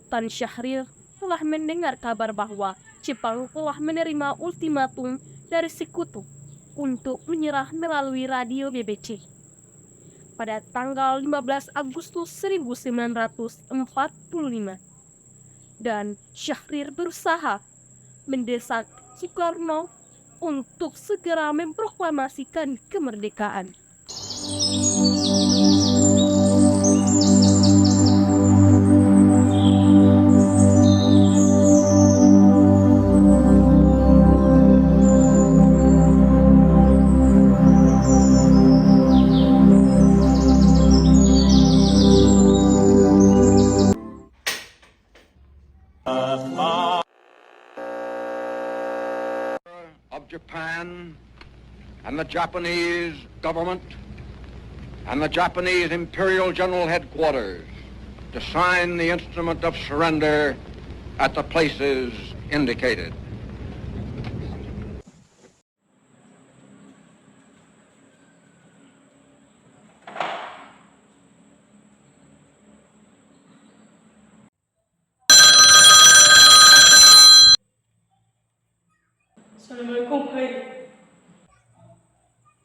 Sultan Syahrir telah mendengar kabar bahwa Jepang telah menerima ultimatum dari Sekutu untuk menyerah melalui radio BBC. Pada tanggal 15 Agustus 1945. Dan Syahrir berusaha mendesak Soekarno untuk segera memproklamasikan kemerdekaan. Of Japan and the Japanese government and the Japanese Imperial General Headquarters to sign the instrument of surrender at the places indicated. Assalamualaikum, hai.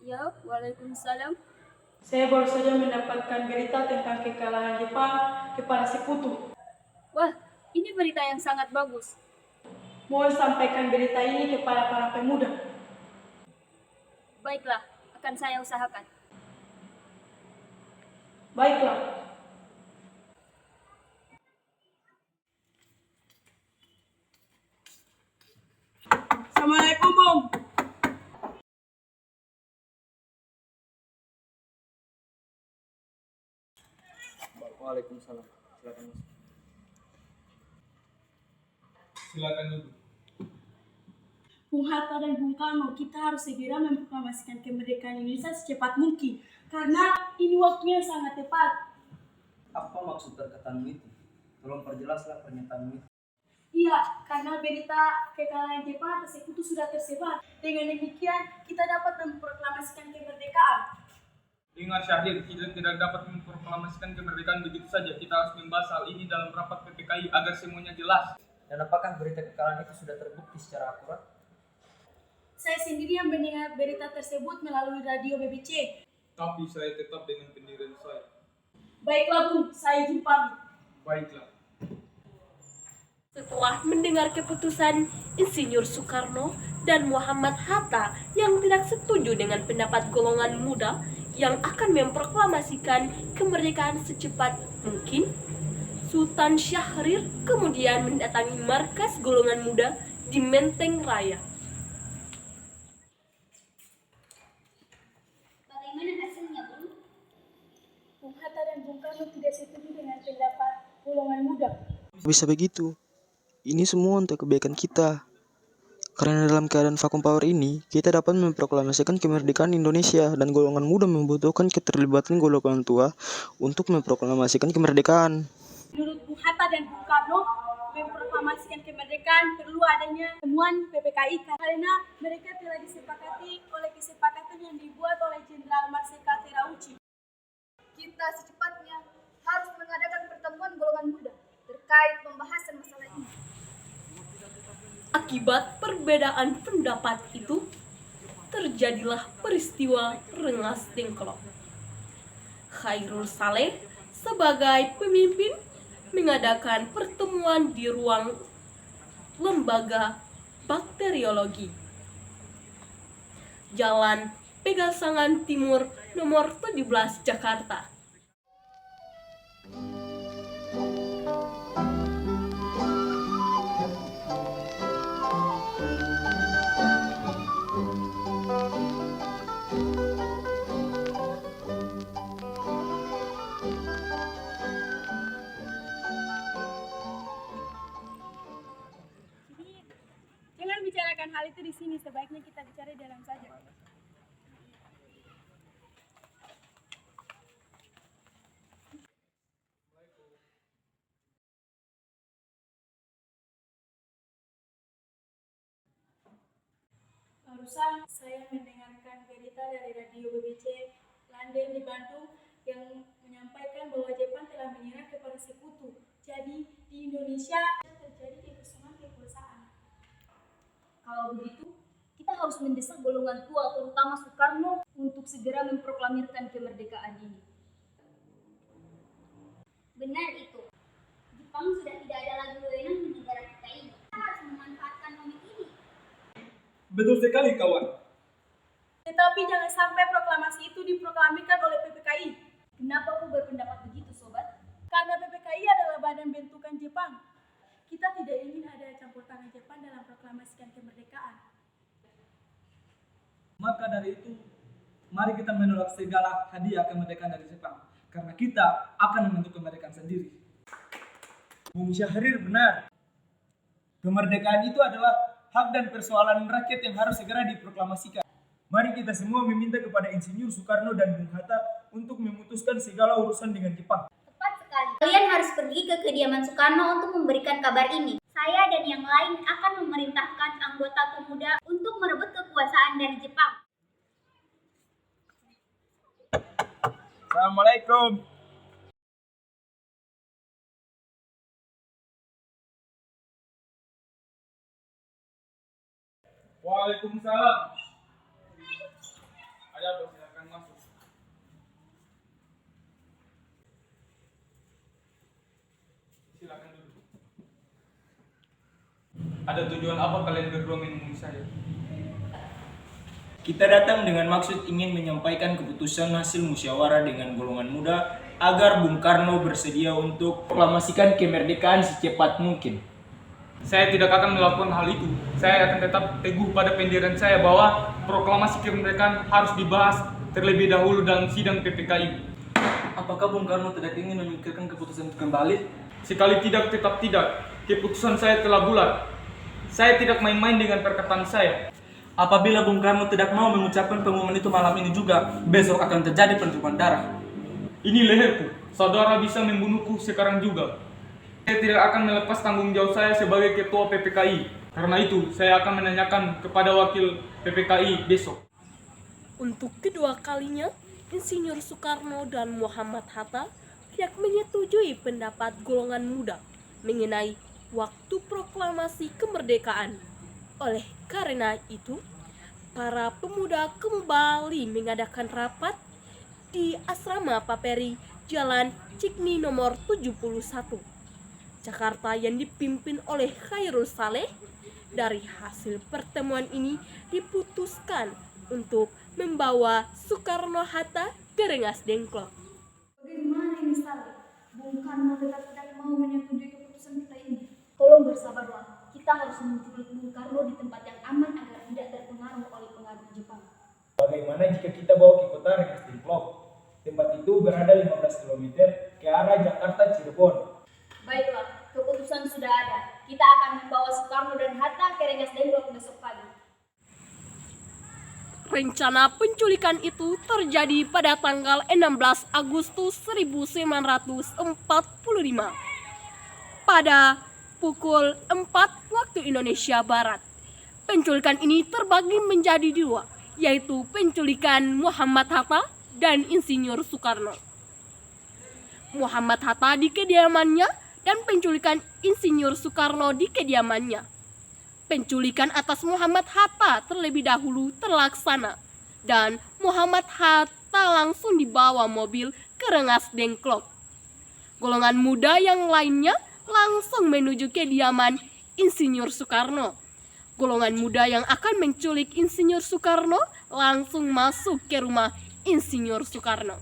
Ya, waalaikumsalam. Saya baru saja mendapatkan berita tentang kekalahan Jepang kepada Sekutu. Wah, ini berita yang sangat bagus. Mohon sampaikan berita ini kepada para pemuda. Baiklah, akan saya usahakan. Baiklah. Assalamualaikum, Bung. Waalaikumsalam. Silakan masuk. Silakan duduk. Bung Hatta dan Bung Karno, kita harus segera memproklamasikan kemerdekaan Indonesia secepat mungkin. Karena ini waktunya sangat tepat. Apa maksud perkataanmu itu? Tolong perjelaslah pernyataanmu itu. Iya, karena berita kekalahan Jepang atas Sekutu sudah tersebar. Dengan demikian, kita dapat memproklamasikan kemerdekaan. Ingat Syahrir, kita tidak dapat memproklamasikan kemerdekaan begitu saja. Kita harus membahas hal ini dalam rapat PPKI agar semuanya jelas. Dan apakah berita kekalahan itu sudah terbukti secara akurat? Saya sendiri yang mendengar berita tersebut melalui radio BBC. Tapi saya tetap dengan pendirian saya. Baiklah, Bung, saya izin pamit. Baiklah. Setelah mendengar keputusan Insinyur Soekarno dan Muhammad Hatta yang tidak setuju dengan pendapat golongan muda yang akan memproklamasikan kemerdekaan secepat mungkin, Sultan Syahrir kemudian mendatangi markas golongan muda di Menteng Raya. Bagaimana hasilnya, Bung? Bung Hatta dan Bung Karno tidak setuju dengan pendapat golongan muda. Bisa begitu. Ini semua untuk kebaikan kita. Karena dalam keadaan vakum power ini, kita dapat memproklamasikan kemerdekaan Indonesia dan golongan muda membutuhkan keterlibatan golongan tua untuk memproklamasikan kemerdekaan. Menurut Bung Hatta dan Bung Karno, memproklamasikan kemerdekaan perlu adanya temuan PPKI karena mereka telah disepakati oleh kesepakatan yang dibuat oleh Jenderal Marsikal Terauchi. Kita secepatnya harus mengadakan pertemuan golongan muda terkait pembahasan masalah ini. Akibat perbedaan pendapat itu, terjadilah peristiwa Rengas Dengklok. Khairul Saleh sebagai pemimpin mengadakan pertemuan di ruang lembaga bakteriologi Jalan Pegasangan Timur nomor 17 Jakarta. Jangan bicarakan hal itu di sini, sebaiknya kita bicara di dalam saja. Barusan saya mendengarkan berita dari radio BBC London di Bandung yang menyampaikan bahwa Jepang telah menyerah kepada Sekutu. Jadi di Indonesia terjadi kekosongan. Kalau begitu, kita harus mendesak golongan tua, terutama Soekarno, untuk segera memproklamirkan kemerdekaan ini. Benar itu. Jepang sudah tidak ada lagi wewenang di negara kita ini. Kita harus memanfaatkan momen ini. Betul sekali, kawan. Tetapi jangan sampai proklamasi itu diproklamirkan oleh PPKI. Kenapa kau berpendapat begitu, sobat? Karena PPKI adalah badan bentukan Jepang. Kita tidak ingin ada campur tangan Jepang dalam proklamasikan kemerdekaan. Maka dari itu, mari kita menolak segala hadiah kemerdekaan dari Jepang. Karena kita akan membentuk kemerdekaan sendiri. Bung Syahrir benar. Kemerdekaan itu adalah hak dan persoalan rakyat yang harus segera diproklamasikan. Mari kita semua meminta kepada Insinyur Soekarno dan Bung Hatta untuk memutuskan segala urusan dengan Jepang. Tepat sekali. Kalian harus pergi ke kediaman Soekarno untuk memberikan kabar ini. Saya dan yang lain akan memerintahkan anggota pemuda untuk merebut kekuasaan dari Jepang. Assalamualaikum. Waalaikumsalam. Ada apa? Silakan masuk. Silakan duduk. Ada tujuan apa kalian berdua menemui saya? Kita datang dengan maksud ingin menyampaikan keputusan hasil musyawarah dengan golongan muda agar Bung Karno bersedia untuk proklamasikan kemerdekaan secepat mungkin. Saya tidak akan melakukan hal itu. Saya akan tetap teguh pada pendirian saya bahwa proklamasi kemerdekaan harus dibahas terlebih dahulu dalam sidang PPKI. Apakah Bung Karno tidak ingin memikirkan keputusan itu kembali? Sekali tidak, tetap tidak. Keputusan saya telah bulat. Saya tidak main-main dengan perkataan saya. Apabila Bung Karno tidak mau mengucapkan pengumuman itu malam ini juga, besok akan terjadi pentumpahan darah. Ini leherku. Saudara bisa membunuhku sekarang juga. Saya tidak akan melepas tanggung jawab saya sebagai ketua PPKI. Karena itu, saya akan menanyakan kepada wakil PPKI besok. Untuk kedua kalinya, Insinyur Soekarno dan Muhammad Hatta tidak menyetujui pendapat golongan muda mengenai waktu proklamasi kemerdekaan. Oleh karena itu, para pemuda kembali mengadakan rapat di Asrama Paperi, Jalan Cikni nomor 71, Jakarta yang dipimpin oleh Khairul Saleh. Dari hasil pertemuan ini diputuskan untuk membawa Soekarno-Hatta ke Rengas Dengklok. Bagaimana ini, Saleh? Bung Karno tetap tidak mau menyetujui keputusan kita ini. Tolong bersabarlah. Kita harus menculik Bung Karno di tempat yang aman agar tidak terpengaruh oleh pengaruh Jepang. Bagaimana jika kita bawa ke kota Rengas Dengklok? Tempat itu berada 15 km ke arah Jakarta Cirebon. Baiklah, keputusan sudah ada. Kita akan membawa Soekarno dan Hatta ke Rengas Dengklok besok pagi. Rencana penculikan itu terjadi pada tanggal 16 Agustus 1945 pada pukul 4 waktu Indonesia Barat. Penculikan ini terbagi menjadi dua, yaitu penculikan Muhammad Hatta dan Insinyur Soekarno. Muhammad Hatta di kediamannya dan penculikan Insinyur Soekarno di kediamannya. Penculikan atas Muhammad Hatta terlebih dahulu terlaksana dan Muhammad Hatta langsung dibawa mobil ke Rengas Dengklok. Golongan muda yang lainnya langsung menuju kediaman Insinyur Soekarno. Golongan muda yang akan menculik Insinyur Soekarno langsung masuk ke rumah Insinyur Soekarno.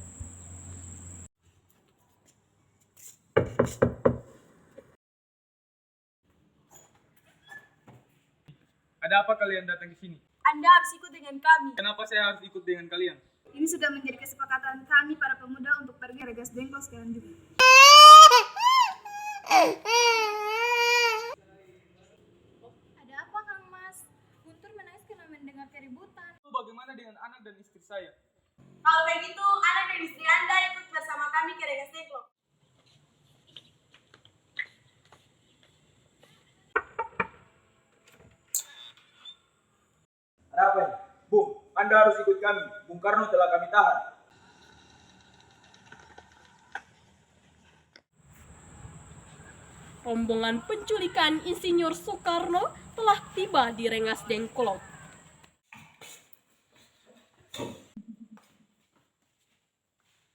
Ada apa kalian datang ke sini? Anda harus ikut dengan kami. Kenapa saya harus ikut dengan kalian? Ini sudah menjadi kesepakatan kami para pemuda untuk pergi ke Rengas Dengklok sekarang juga. Ada apa, Kang Mas? Guntur menangis karena mendengar keributan. Bagaimana dengan anak dan istri saya? Kalau begitu, anak dan istri Anda ikut bersama kami ke Rengas Dengklok. Ada apa ini? Bung, Anda harus ikut kami. Bung Karno telah kami tahan. rombongan penculikan Insinyur Soekarno telah tiba di Rengas Dengklok.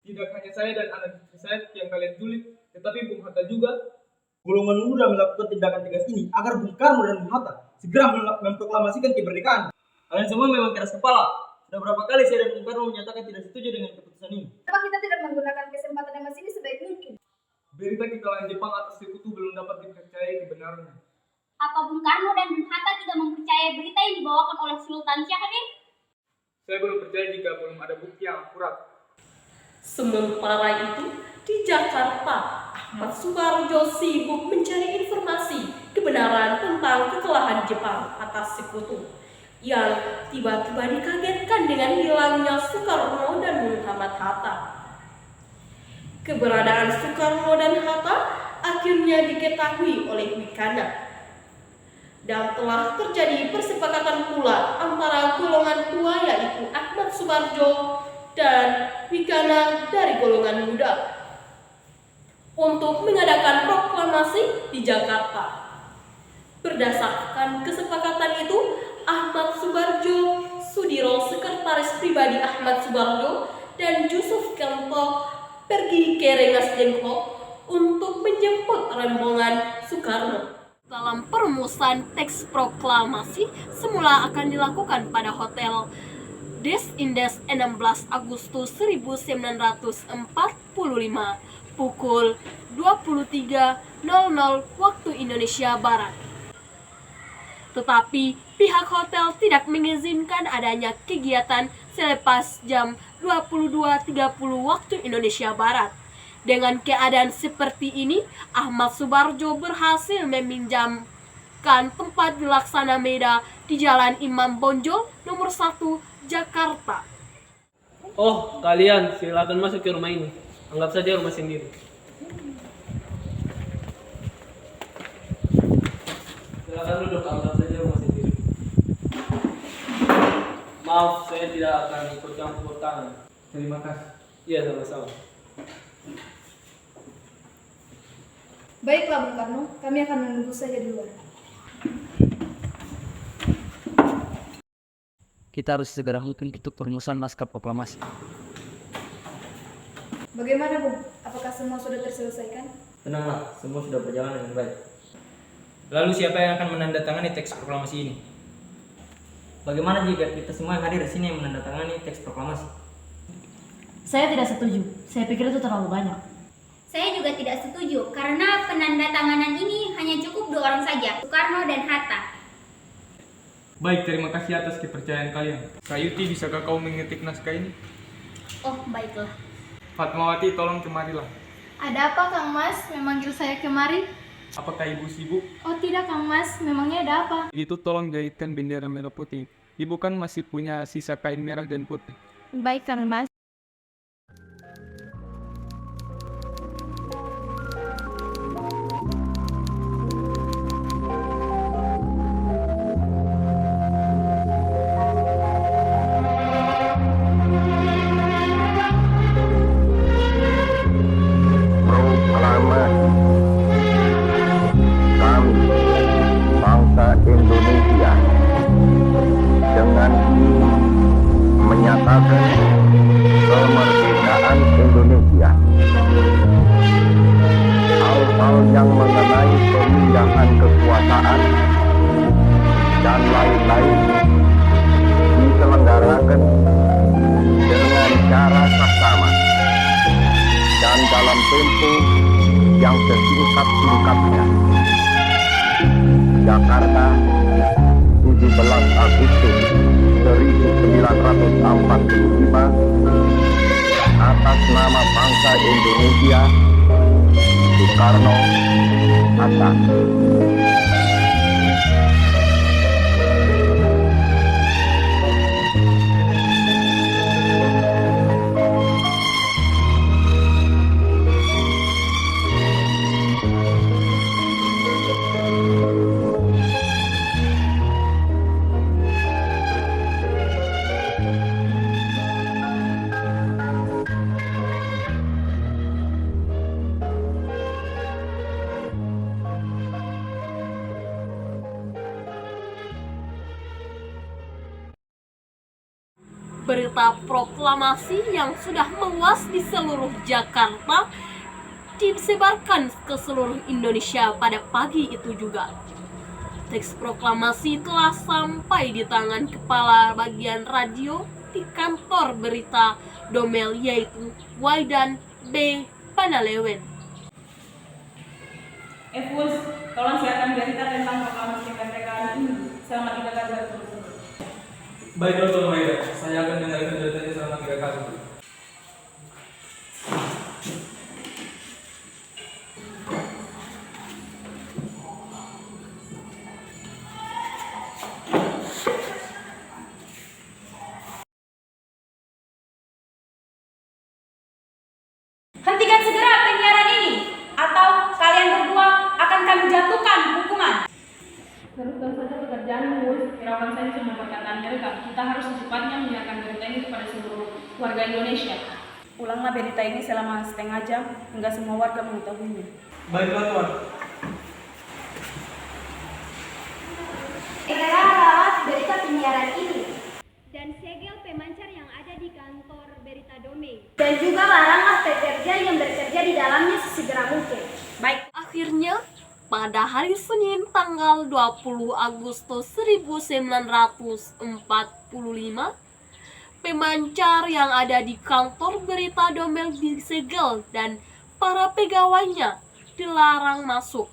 Tidak hanya saya dan anak istri saya yang kalian culik, tetapi Bung Hatta juga. Golongan muda melakukan tindakan tegas ini agar Bung Karno dan Bung Hatta segera memproklamasikan kemerdekaan. Kalian semua memang keras kepala. Sudah berapa kali saya dan Bung Karno menyatakan tidak setuju dengan keputusan ini. Kenapa kita tidak menggunakan kesempatan emas ini sebaik mungkin? Berita kekalahan Jepang atas sekutu belum dapat dipercayai kebenarannya. Apa Bung Karno dan Bung Hatta tidak mempercayai berita yang dibawakan oleh Sultan Syahrir? Saya belum percaya jika belum ada bukti yang akurat. Sementara itu, di Jakarta, Ahmad Subarjo sibuk mencari informasi kebenaran tentang kekalahan Jepang atas sekutu yang tiba-tiba dikagetkan dengan hilangnya Soekarno dan Muhammad Hatta. Keberadaan Soekarno dan Hatta akhirnya diketahui oleh Wikana. Dan telah terjadi persepakatan pula antara golongan tua yaitu Ahmad Subarjo dan Wikana dari golongan muda untuk mengadakan proklamasi di Jakarta. Berdasarkan kesepakatan itu, Ahmad Subarjo, Sudiro sekretaris pribadi Ahmad Subarjo, dan Yusuf Kento pergi ke Rengas Dengklok untuk menjemput rombongan Soekarno. Dalam perumusan teks proklamasi semula akan dilakukan pada Hotel Des Indes 16 Agustus 1945 pukul 23.00 waktu Indonesia Barat. Tetapi pihak hotel tidak mengizinkan adanya kegiatan selepas jam 22.30 waktu Indonesia Barat. Dengan keadaan seperti ini, Ahmad Subarjo berhasil meminjamkan tempat di Laksana Meda di Jalan Imam Bonjol nomor 1 Jakarta. Oh, kalian silakan masuk ke rumah ini. Anggap saja rumah sendiri. Silakan duduk, anggap saja rumah sendiri. Maaf, saya tidak akan ikut campur tangan. Terima kasih. Iya, sama-sama. Baiklah Bung Karno, kami akan menunggu saja di luar. Kita harus segera mungkin untuk perumusan naskah proklamasi. Bagaimana Bung? Apakah semua sudah terselesaikan? Tenanglah, semua sudah berjalan dengan baik. Lalu siapa yang akan menandatangani teks proklamasi ini? Bagaimana jika kita semua yang hadir di sini yang menandatangani teks proklamasi? Saya tidak setuju. Saya pikir itu terlalu banyak. Saya juga tidak setuju karena penandatanganan ini hanya cukup 2 orang saja, Soekarno dan Hatta. Baik, terima kasih atas kepercayaan kalian. Sayuti, bisakah kau mengetik naskah ini? Oh, baiklah. Fatmawati, tolong kemarilah. Ada apa Kang Mas? Memanggil saya kemari? Apakah ibu sibuk? Oh tidak Kang Mas, memangnya ada apa? Itu tolong jahitkan bendera merah putih. Ibu kan masih punya sisa kain merah dan putih. Baik Kang Mas. Indonesia dengan menyatakan kemerdekaan Indonesia. Hal-hal yang mengenai pemindahan kekuasaan dan lain-lain diselenggarakan dengan cara saksama dan dalam tempo yang sesingkat-singkatnya. Jakarta, 17 Agustus 1945, atas nama bangsa Indonesia, Soekarno, Hatta. Berita proklamasi yang sudah meluas di seluruh Jakarta disebarkan ke seluruh Indonesia pada pagi itu juga. Teks proklamasi telah sampai di tangan kepala bagian radio di kantor berita Domel, yaitu Waidan B. Panalewen. Efus, tolong siapkan berita tentang proklamasi kemerdekaan ini selama 3 kali berturut-turut. Baik Dr. Maida, saya akan mendengarkan beritanya selama 3 kali. Hentikan segera penyiaran ini, atau kalian berdua akan kami jatuhkan hukuman. Teruskan saja pekerjaanmu, Irawan. Saya cuma perkataan mereka. Kita harus secepatnya menyiarkan berita ini kepada seluruh warga Indonesia. Ulanglah berita ini selama setengah jam hingga semua warga mengetahuinya. Baiklah Tuan. Rawat berita penyiaran ini. Dan segel pemancar yang ada di kantor Berita Dome. Dan juga laranglah pekerja yang bekerja di dalamnya sesegera mungkin. Baik, akhirnya pada hari Senin tanggal 20 Agustus 1945, pemancar yang ada di kantor Berita Domel disegel dan para pegawainya dilarang masuk.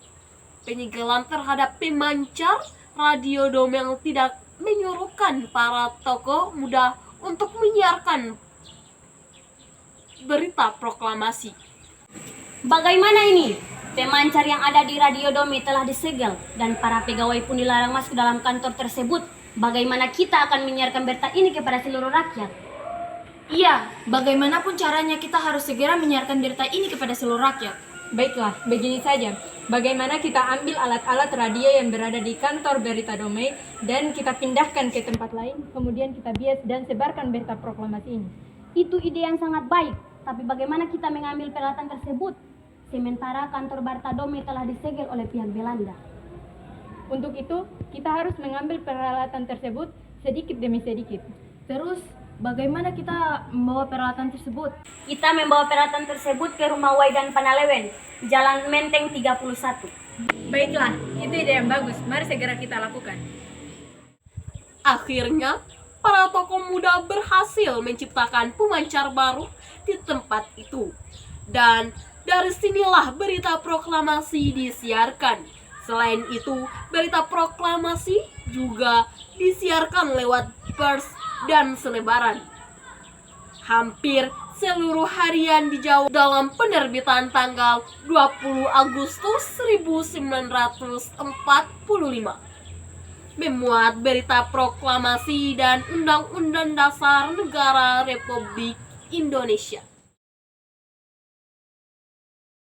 Penyegelan terhadap pemancar Radio Domel tidak menyuruhkan para tokoh muda untuk menyiarkan berita proklamasi. Bagaimana ini? Pemancar yang ada di Radio Dome telah disegel dan para pegawai pun dilarang masuk dalam kantor tersebut. Bagaimana kita akan menyiarkan berita ini kepada seluruh rakyat? Iya, bagaimanapun caranya kita harus segera menyiarkan berita ini kepada seluruh rakyat. Baiklah, begini saja. Bagaimana kita ambil alat-alat radio yang berada di kantor Berita Dome dan kita pindahkan ke tempat lain, kemudian kita bias dan sebarkan berita proklamasi ini. Itu ide yang sangat baik, tapi bagaimana kita mengambil peralatan tersebut? Sementara kantor Berita Dome telah disegel oleh pihak Belanda. Untuk itu, kita harus mengambil peralatan tersebut sedikit demi sedikit. Terus, bagaimana kita membawa peralatan tersebut? Kita membawa peralatan tersebut ke rumah Waidan Panalewen, Jalan Menteng 31. Baiklah, itu ide yang bagus. Mari segera kita lakukan. Akhirnya, para tokoh muda berhasil menciptakan pemancar baru di tempat itu. Dan dari sinilah berita proklamasi disiarkan. Selain itu, berita proklamasi juga disiarkan lewat pers dan selebaran. Hampir seluruh harian di Jawa dalam penerbitan tanggal 20 Agustus 1945 memuat berita proklamasi dan Undang-Undang Dasar Negara Republik Indonesia.